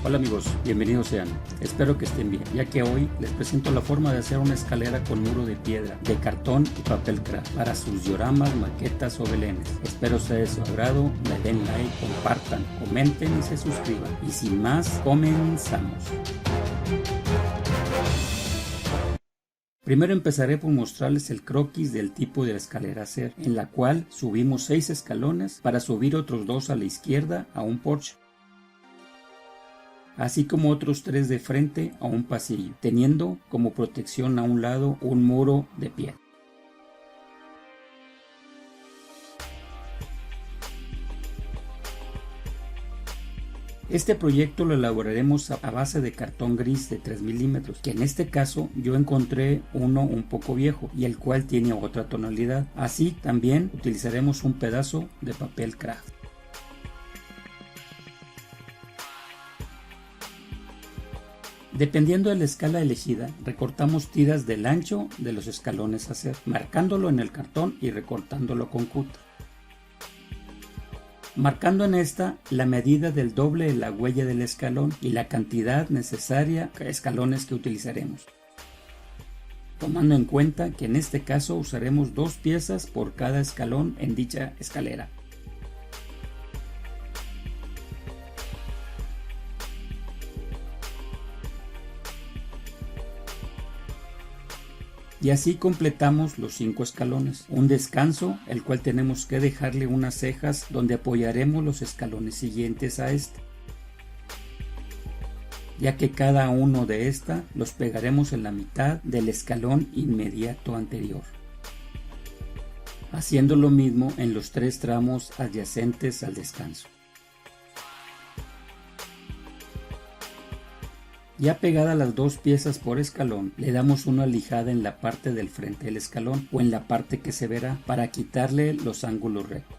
Hola amigos, bienvenidos sean. Espero que estén bien, ya que hoy les presento la forma de hacer una escalera con muro de piedra, de cartón y papel craft para sus dioramas, maquetas o belenes. Espero sea de su agrado, me den like, compartan, comenten y se suscriban. Y sin más, comenzamos. Primero empezaré por mostrarles el croquis del tipo de escalera a hacer, en la cual subimos 6 escalones para subir otros 2 a la izquierda a un porche, así como otros 3 de frente a un pasillo, teniendo como protección a un lado un muro de piedra. Este proyecto lo elaboraremos a base de cartón gris de 3 milímetros, que en este caso yo encontré uno un poco viejo y el cual tiene otra tonalidad. Así también utilizaremos un pedazo de papel craft. Dependiendo de la escala elegida, recortamos tiras del ancho de los escalones a hacer, marcándolo en el cartón y recortándolo con cúter, marcando en esta la medida del doble de la huella del escalón y la cantidad necesaria de escalones que utilizaremos, tomando en cuenta que en este caso usaremos 2 piezas por cada escalón en dicha escalera. Y así completamos los 5 escalones. Un descanso, el cual tenemos que dejarle unas cejas donde apoyaremos los escalones siguientes a este, ya que cada uno de esta los pegaremos en la mitad del escalón inmediato anterior, haciendo lo mismo en los 3 tramos adyacentes al descanso. Ya pegadas las 2 piezas por escalón, le damos una lijada en la parte del frente del escalón o en la parte que se verá para quitarle los ángulos rectos.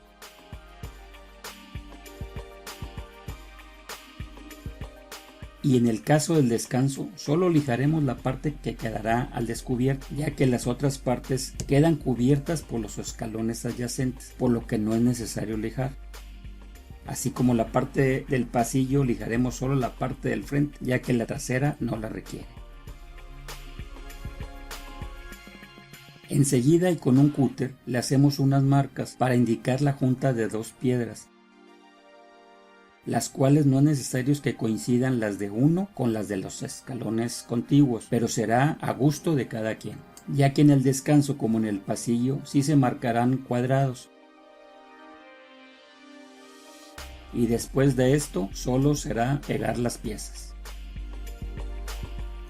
Y en el caso del descanso, solo lijaremos la parte que quedará al descubierto, ya que las otras partes quedan cubiertas por los escalones adyacentes, por lo que no es necesario lijar. Así como la parte del pasillo, lijaremos solo la parte del frente, ya que la trasera no la requiere. Enseguida y con un cúter le hacemos unas marcas para indicar la junta de 2 piedras, las cuales no es necesario que coincidan las de uno con las de los escalones contiguos, pero será a gusto de cada quien, ya que en el descanso como en el pasillo sí se marcarán cuadrados. Y después de esto solo será pegar las piezas.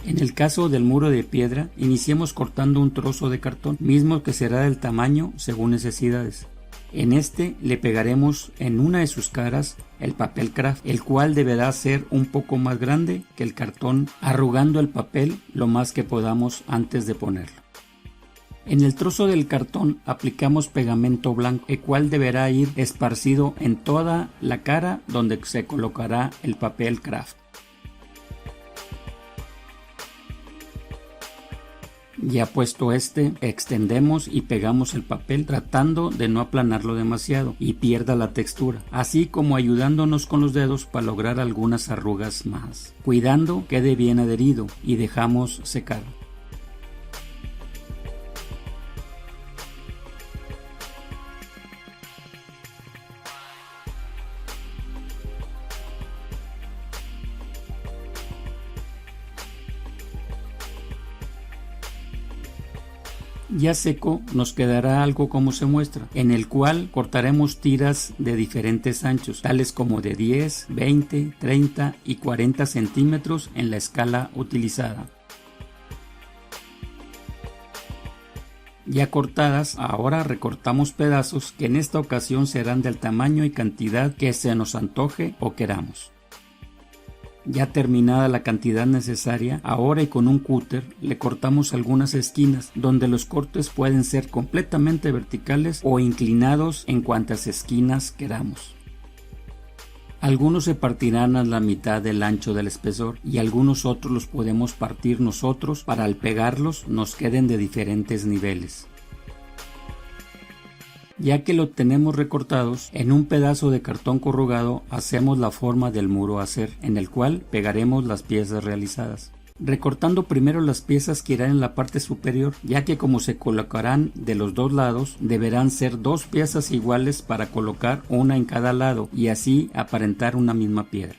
En el caso del muro de piedra, iniciemos cortando un trozo de cartón, mismo que será del tamaño según necesidades. En este le pegaremos en una de sus caras el papel craft, el cual deberá ser un poco más grande que el cartón, arrugando el papel lo más que podamos antes de ponerlo. En el trozo del cartón aplicamos pegamento blanco, el cual deberá ir esparcido en toda la cara donde se colocará el papel craft. Ya puesto este, extendemos y pegamos el papel tratando de no aplanarlo demasiado y pierda la textura, así como ayudándonos con los dedos para lograr algunas arrugas más, cuidando quede bien adherido y dejamos secar. Ya seco nos quedará algo como se muestra, en el cual cortaremos tiras de diferentes anchos, tales como de 10, 20, 30 y 40 centímetros en la escala utilizada. Ya cortadas, ahora recortamos pedazos que en esta ocasión serán del tamaño y cantidad que se nos antoje o queramos. Ya terminada la cantidad necesaria, ahora y con un cúter le cortamos algunas esquinas donde los cortes pueden ser completamente verticales o inclinados en cuantas esquinas queramos. Algunos se partirán a la mitad del ancho del espesor y algunos otros los podemos partir nosotros para al pegarlos nos queden de diferentes niveles. Ya que lo tenemos recortados, en un pedazo de cartón corrugado hacemos la forma del muro a hacer, en el cual pegaremos las piezas realizadas. Recortando primero las piezas que irán en la parte superior, ya que como se colocarán de los dos lados, deberán ser dos piezas iguales para colocar una en cada lado y así aparentar una misma piedra,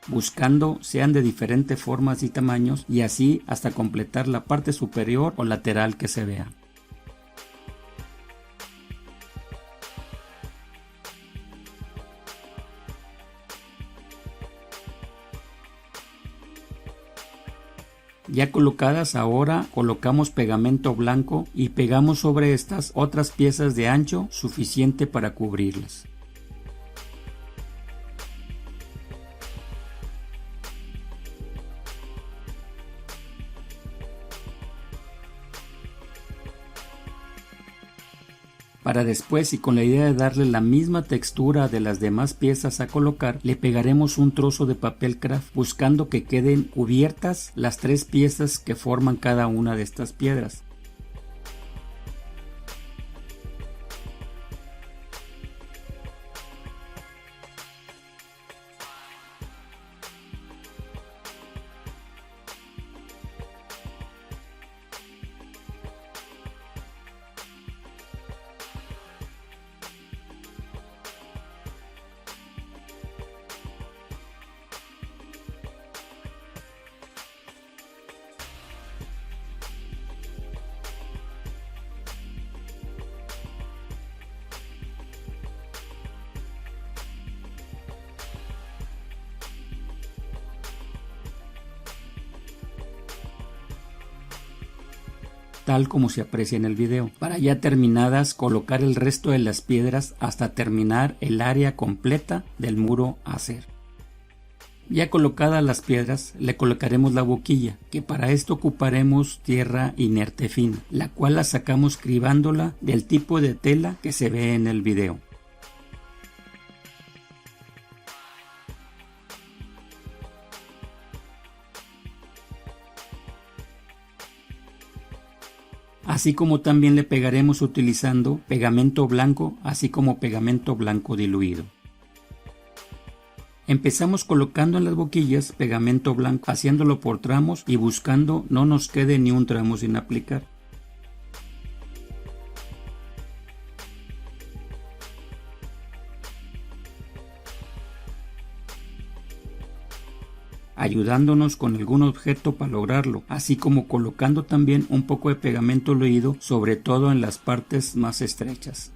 buscando sean de diferentes formas y tamaños y así hasta completar la parte superior o lateral que se vea. Ya colocadas, ahora colocamos pegamento blanco y pegamos sobre estas otras piezas de ancho suficiente para cubrirlas. Para después, y con la idea de darle la misma textura de las demás piezas a colocar, le pegaremos un trozo de papel craft buscando que queden cubiertas las tres piezas que forman cada una de estas piedras. Tal como se aprecia en el video. Para ya terminadas, colocar el resto de las piedras hasta terminar el área completa del muro a hacer. Ya colocadas las piedras, le colocaremos la boquilla, que para esto ocuparemos tierra inerte fina, la cual la sacamos cribándola del tipo de tela que se ve en el video. Así como también le pegaremos utilizando pegamento blanco, así como pegamento blanco diluido. Empezamos colocando en las boquillas pegamento blanco, haciéndolo por tramos y buscando no nos quede ni un tramo sin aplicar. Ayudándonos con algún objeto para lograrlo, así como colocando también un poco de pegamento diluido, sobre todo en las partes más estrechas.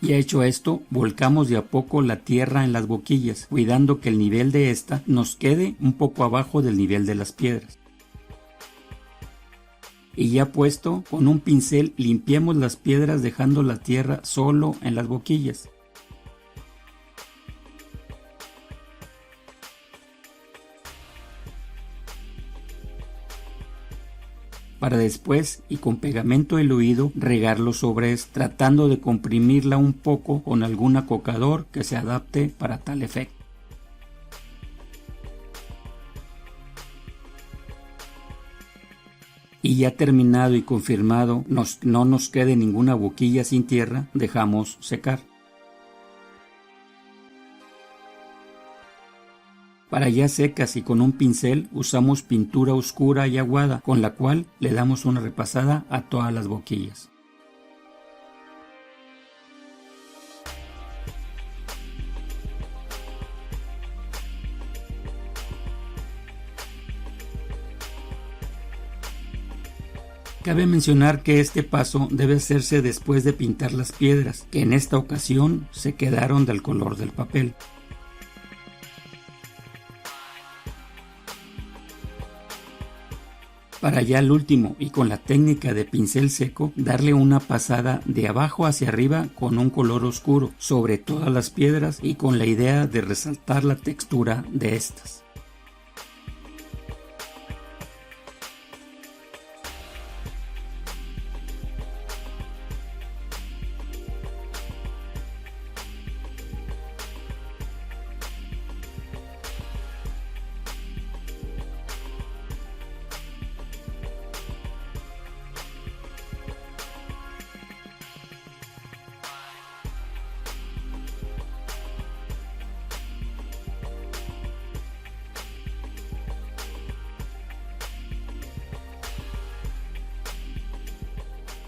Y hecho esto, volcamos de a poco la tierra en las boquillas, cuidando que el nivel de esta nos quede un poco abajo del nivel de las piedras. Y ya puesto, con un pincel limpiemos las piedras dejando la tierra solo en las boquillas. Para después, y con pegamento diluido, regarlo sobre tratando de comprimirla un poco con algún acocador que se adapte para tal efecto. Y ya terminado y confirmado, no nos quede ninguna boquilla sin tierra, dejamos secar. Para ya secas y con un pincel usamos pintura oscura y aguada, con la cual le damos una repasada a todas las boquillas. Cabe mencionar que este paso debe hacerse después de pintar las piedras, que en esta ocasión se quedaron del color del papel. Para ya al último y con la técnica de pincel seco, darle una pasada de abajo hacia arriba con un color oscuro sobre todas las piedras y con la idea de resaltar la textura de estas.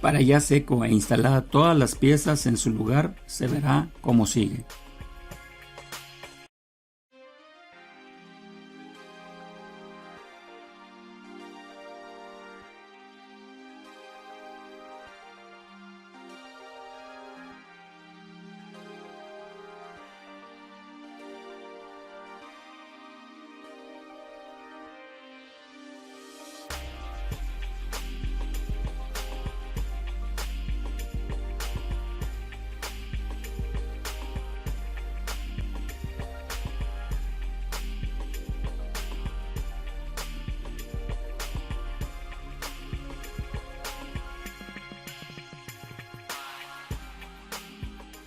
Para ya seco e instalada todas las piezas en su lugar, se verá como sigue.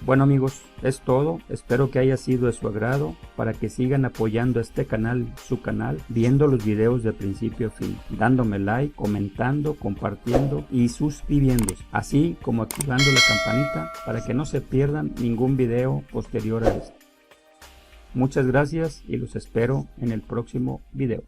Bueno amigos, es todo, espero que haya sido de su agrado, para que sigan apoyando este canal, su canal, viendo los videos de principio a fin, dándome like, comentando, compartiendo y suscribiéndose, así como activando la campanita para que no se pierdan ningún video posterior a este. Muchas gracias y los espero en el próximo video.